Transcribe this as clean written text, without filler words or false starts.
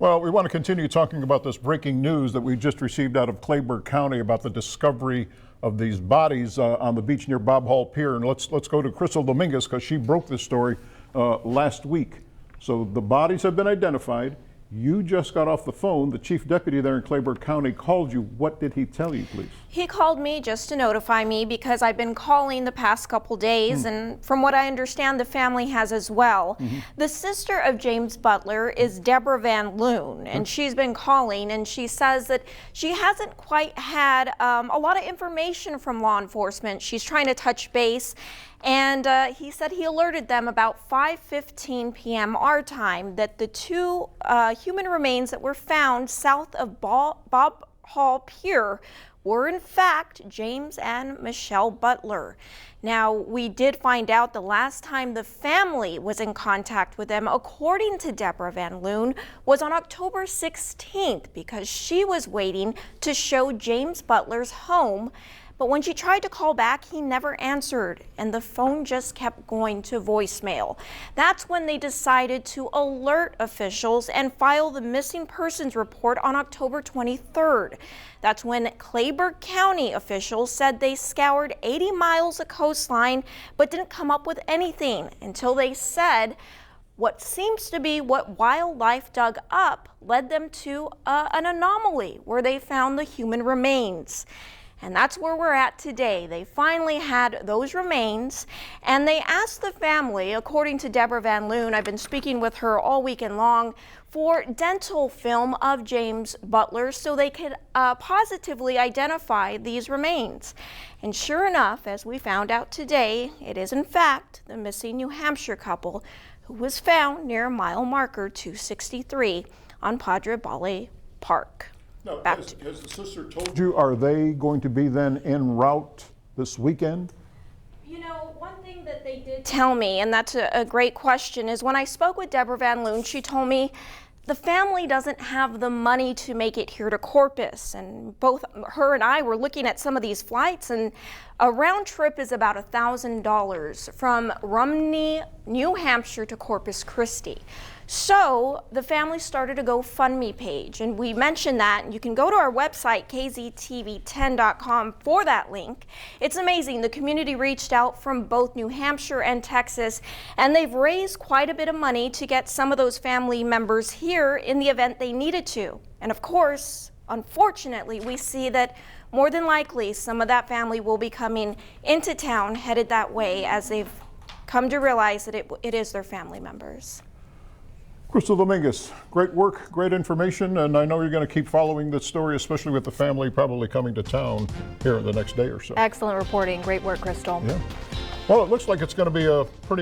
Well, we want to continue talking about this breaking news that we just received out of Clayburgh County about the discovery of these bodies on the beach near Bob Hall Pier. And let's go to Crystal Dominguez because she broke this story last week. So the bodies have been identified. You just got off the phone. The chief deputy there in Clayburgh County called you. What did he tell you, please? He called me just to notify me because I've been calling the past couple days, and from what I understand, the family has as well. The sister of James Butler is Deborah Van Loon, and she's been calling, and she says that she hasn't quite had a lot of information from law enforcement. She's trying to touch base. And he said he alerted them about 5:15 p.m. our time that the two human remains that were found south of Bob Hall Pier were in fact James and Michelle Butler. Now, we did find out the last time the family was in contact with them, according to Deborah Van Loon, was on October 16th because she was waiting to show James Butler's home. But when she tried to call back, he never answered, and the phone just kept going to voicemail. That's when they decided to alert officials and file the missing persons report on October 23rd. That's when Clayburgh County officials said they scoured 80 miles of coastline but didn't come up with anything until they said what seems to be what wildlife dug up led them to an anomaly where they found the human remains. And that's where we're at today. They finally had those remains, and they asked the family, according to Deborah Van Loon, I've been speaking with her all weekend long, for dental film of James Butler so they could positively identify these remains. And sure enough, as we found out today, it is in fact the missing New Hampshire couple who was found near mile marker 263 on Padre Valle Park. Now, has the sister told you, are they going to be then en route this weekend? You know, one thing that they did tell me, and that's a great question, is when I spoke with Deborah Van Loon, she told me the family doesn't have the money to make it here to Corpus. And both her and I were looking at some of these flights, and a round trip is about $1,000 from Rumney, New Hampshire to Corpus Christi. So the family started a GoFundMe page, and we mentioned that, and you can go to our website, kztv10.com, for that link. It's amazing. The community reached out from both New Hampshire and Texas, and they've raised quite a bit of money to get some of those family members here in the event they needed to. And of course, unfortunately, we see that more than likely some of that family will be coming into town headed that way as they've come to realize that it is their family members. Crystal Dominguez, great work, great information, and I know you're going to keep following this story, especially with the family probably coming to town here in the next day or so. Excellent reporting. Great work, Crystal. Yeah. Well, it looks like it's going to be a pretty nice